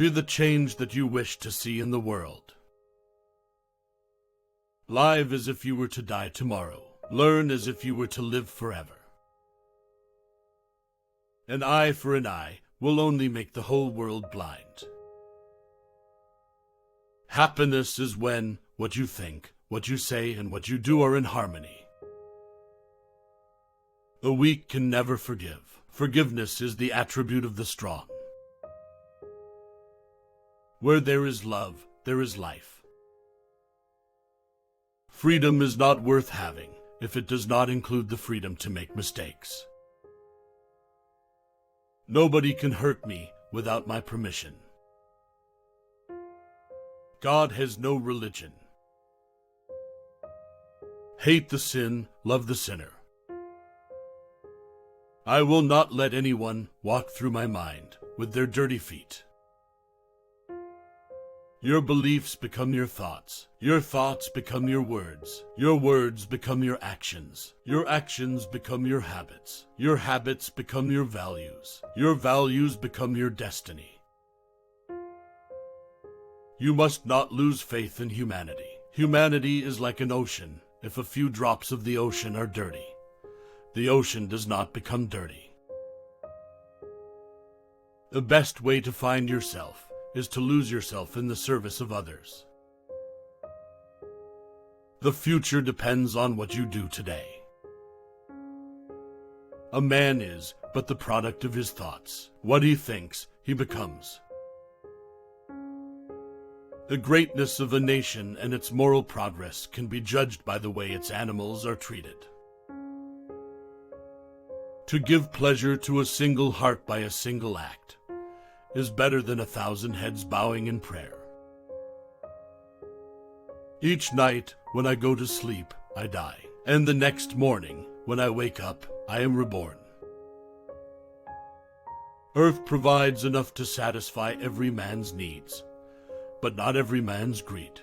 Be the change that you wish to see in the world. Live as if you were to die tomorrow. Learn as if you were to live forever. An eye for an eye will only make the whole world blind. Happiness is when what you think, what you say, and what you do are in harmony. The weak can never forgive. Forgiveness is the attribute of the strong. Where there is love, there is life. Freedom is not worth having if it does not include the freedom to make mistakes. Nobody can hurt me without my permission. God has no religion. Hate the sin, love the sinner. I will not let anyone walk through my mind with their dirty feet. Your beliefs become your thoughts become your words become your actions become your habits become your values become your destiny. You must not lose faith in humanity. Humanity is like an ocean. If a few drops of the ocean are dirty, the ocean does not become dirty. The best way to find yourself is to lose yourself in the service of others. The future depends on what you do today. A man is but the product of his thoughts. What he thinks, he becomes. The greatness of a nation and its moral progress can be judged by the way its animals are treated. To give pleasure to a single heart by a single act is better than 1,000 heads bowing in prayer. Each night when I go to sleep, I die, and the next morning when I wake up, I am reborn. Earth provides enough to satisfy every man's needs, but not every man's greed.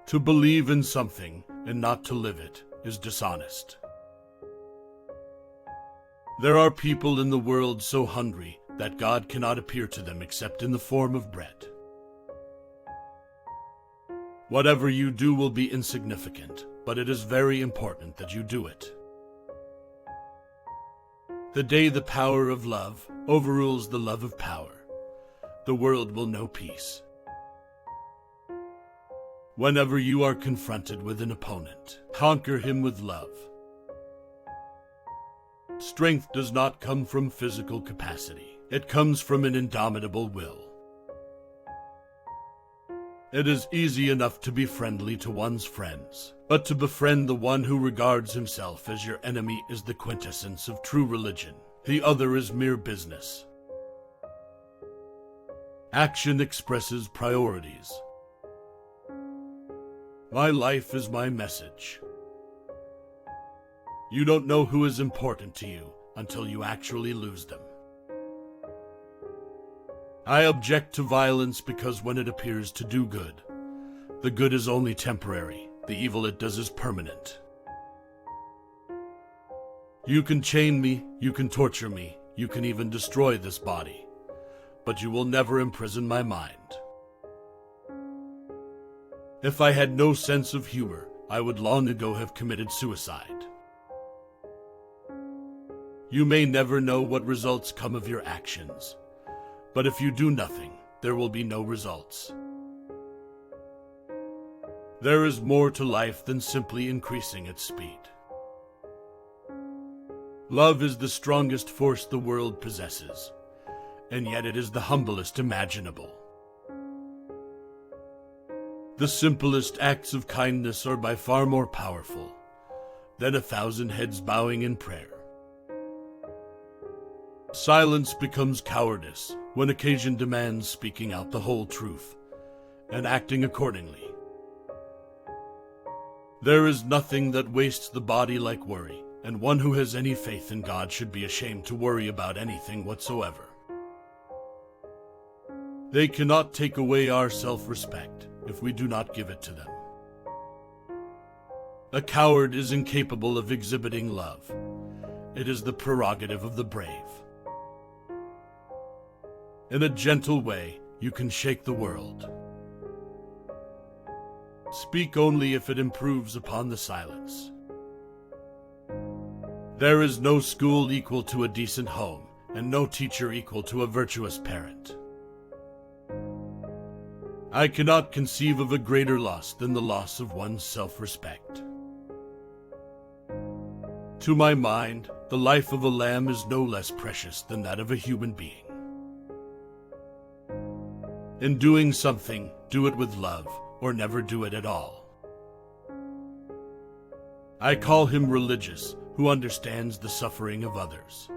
To believe in something and not to live it is dishonest. There are people in the world so hungry that God cannot appear to them except in the form of bread. Whatever you do will be insignificant, but it is very important that you do it. The day the power of love overrules the love of power, the world will know peace. Whenever you are confronted with an opponent, conquer him with love. Strength does not come from physical capacity. It comes from an indomitable will. It is easy enough to be friendly to one's friends, but to befriend the one who regards himself as your enemy is the quintessence of true religion. The other is mere business. Action expresses priorities. My life is my message. You don't know who is important to you until you actually lose them. I object to violence because when it appears to do good, the good is only temporary, the evil it does is permanent. You can chain me, you can torture me, you can even destroy this body, but you will never imprison my mind. If I had no sense of humor, I would long ago have committed suicide. You may never know what results come of your actions, but if you do nothing, there will be no results. There is more to life than simply increasing its speed. Love is the strongest force the world possesses, and yet it is the humblest imaginable. The simplest acts of kindness are by far more powerful than 1,000 heads bowing in prayer. Silence becomes cowardice when occasion demands speaking out the whole truth and acting accordingly. There is nothing that wastes the body like worry, and one who has any faith in God should be ashamed to worry about anything whatsoever. They cannot take away our self-respect if we do not give it to them. A coward is incapable of exhibiting love. It is the prerogative of the brave. In a gentle way, you can shake the world. Speak only if it improves upon the silence. There is no school equal to a decent home, and no teacher equal to a virtuous parent. I cannot conceive of a greater loss than the loss of one's self-respect. To my mind, the life of a lamb is no less precious than that of a human being. In doing something, do it with love, or never do it at all. I call him religious, who understands the suffering of others.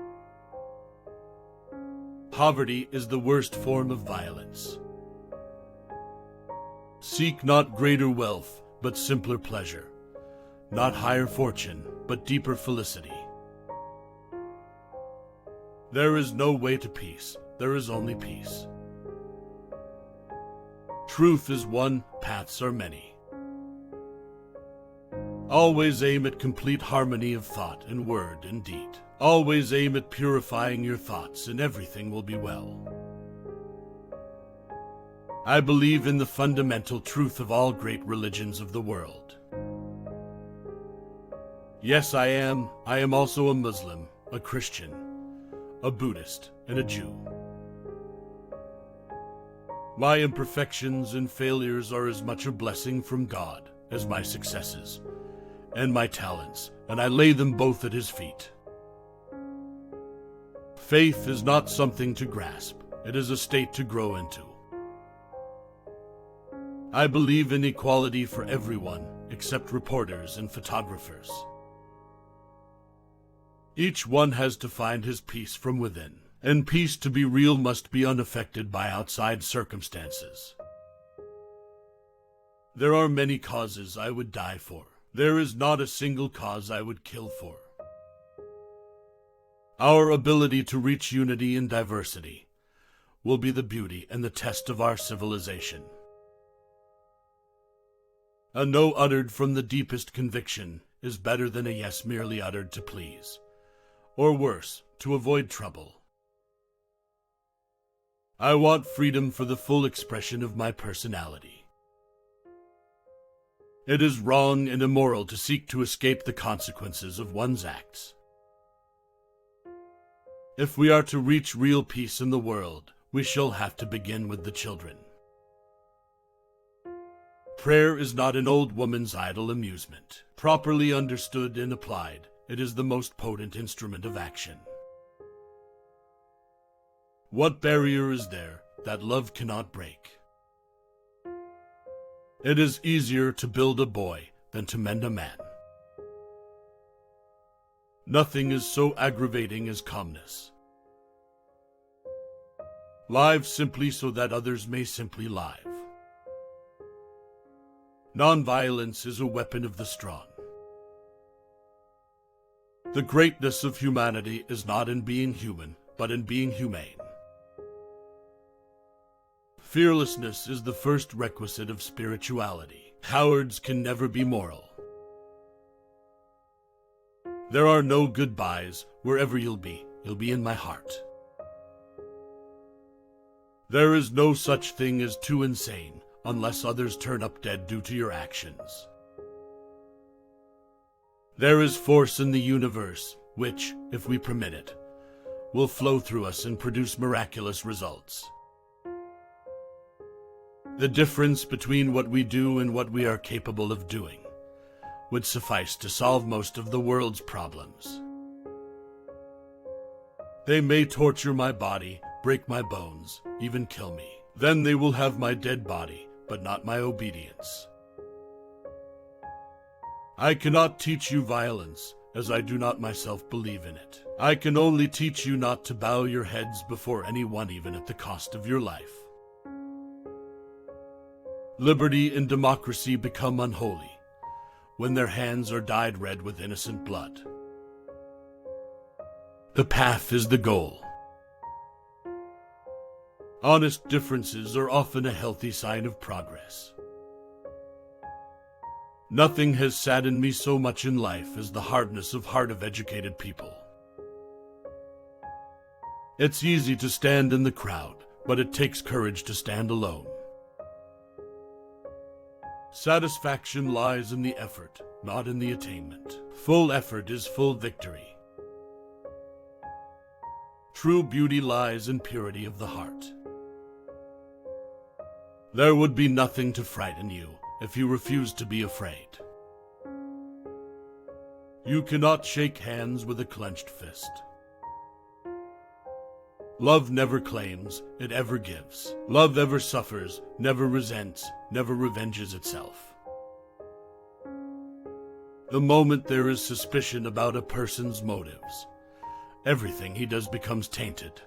Poverty is the worst form of violence. Seek not greater wealth, but simpler pleasure. Not higher fortune, but deeper felicity. There is no way to peace, there is only peace. Truth is one, paths are many. Always aim at complete harmony of thought and word and deed. Always aim at purifying your thoughts, and everything will be well. I believe in the fundamental truth of all great religions of the world. Yes, I am also a Muslim, a Christian, a Buddhist, and a Jew. My imperfections and failures are as much a blessing from God as my successes and my talents, and I lay them both at His feet. Faith is not something to grasp, it is a state to grow into. I believe in equality for everyone, except reporters and photographers. Each one has to find his peace from within, and peace to be real must be unaffected by outside circumstances. There are many causes I would die for. There is not a single cause I would kill for. Our ability to reach unity in diversity will be the beauty and the test of our civilization. A no uttered from the deepest conviction is better than a yes merely uttered to please, or worse, to avoid trouble. I want freedom for the full expression of my personality. It is wrong and immoral to seek to escape the consequences of one's acts. If we are to reach real peace in the world, we shall have to begin with the children. Prayer is not an old woman's idle amusement. Properly understood and applied, it is the most potent instrument of action. What barrier is there that love cannot break? It is easier to build a boy than to mend a man. Nothing is so aggravating as calmness. Live simply so that others may simply live. Nonviolence is a weapon of the strong. The greatness of humanity is not in being human, but in being humane. Fearlessness is the first requisite of spirituality. Cowards can never be moral. There are no goodbyes. Wherever you'll be in my heart. There is no such thing as too insane, unless others turn up dead due to your actions. There is force in the universe, which, if we permit it, will flow through us and produce miraculous results. The difference between what we do and what we are capable of doing would suffice to solve most of the world's problems. They may torture my body, break my bones, even kill me. Then they will have my dead body, but not my obedience. I cannot teach you violence, as I do not myself believe in it. I can only teach you not to bow your heads before anyone, even at the cost of your life. Liberty and democracy become unholy when their hands are dyed red with innocent blood. The path is the goal. Honest differences are often a healthy sign of progress. Nothing has saddened me so much in life as the hardness of heart of educated people. It's easy to stand in the crowd, but it takes courage to stand alone. Satisfaction lies in the effort, not in the attainment. Full effort is full victory. True beauty lies in purity of the heart. There would be nothing to frighten you if you refused to be afraid. You cannot shake hands with a clenched fist. Love never claims, it ever gives. Love ever suffers, never resents, never revenges itself. The moment there is suspicion about a person's motives, everything he does becomes tainted.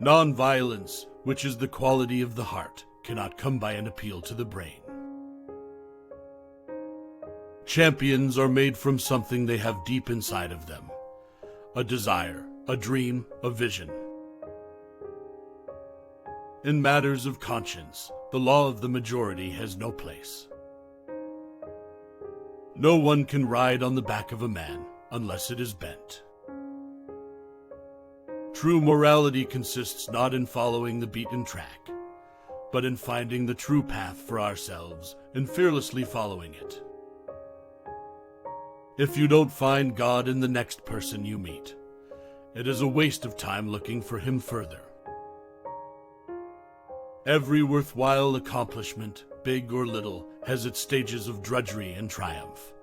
Nonviolence, which is the quality of the heart, cannot come by an appeal to the brain. Champions are made from something they have deep inside of them. A desire, a dream, a vision. In matters of conscience, the law of the majority has no place. No one can ride on the back of a man unless it is bent. True morality consists not in following the beaten track, but in finding the true path for ourselves and fearlessly following it. If you don't find God in the next person you meet, it is a waste of time looking for him further. Every worthwhile accomplishment, big or little, has its stages of drudgery and triumph.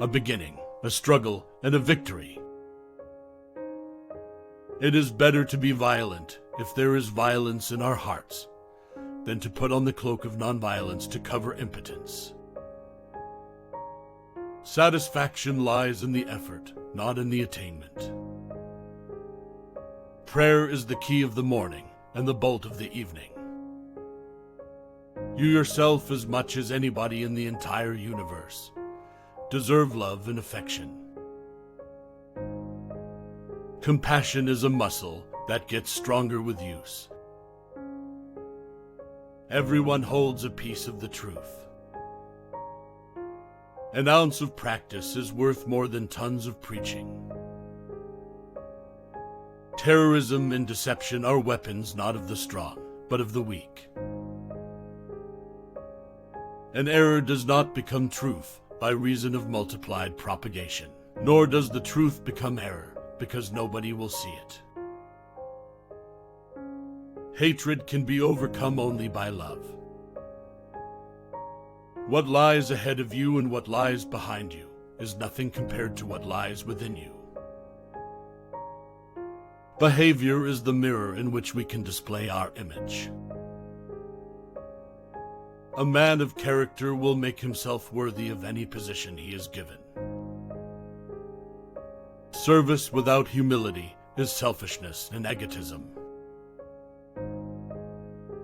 A beginning, a struggle, and a victory. It is better to be violent, if there is violence in our hearts, than to put on the cloak of nonviolence to cover impotence. Satisfaction lies in the effort, not in the attainment. Prayer is the key of the morning and the bolt of the evening. You yourself, as much as anybody in the entire universe, deserve love and affection. Compassion is a muscle that gets stronger with use. Everyone holds a piece of the truth. An ounce of practice is worth more than tons of preaching. Terrorism and deception are weapons not of the strong, but of the weak. An error does not become truth by reason of multiplied propagation, nor does the truth become error because nobody will see it. Hatred can be overcome only by love. What lies ahead of you and what lies behind you is nothing compared to what lies within you. Behavior is the mirror in which we can display our image. A man of character will make himself worthy of any position he is given. Service without humility is selfishness and egotism.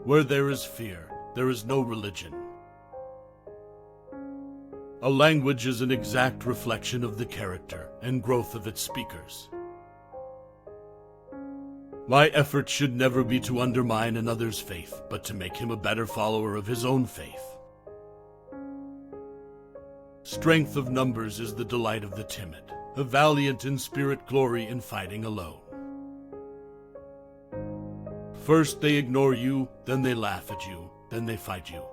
Where there is fear, there is no religion. A language is an exact reflection of the character and growth of its speakers. My effort should never be to undermine another's faith, but to make him a better follower of his own faith. Strength of numbers is the delight of the timid. The valiant in spirit glory in fighting alone. First they ignore you, then they laugh at you, then they fight you.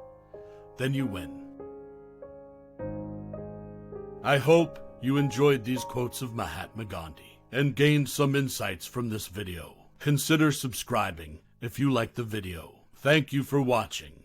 Then you win. I hope you enjoyed these quotes of Mahatma Gandhi and gained some insights from this video. Consider subscribing if you liked the video. Thank you for watching.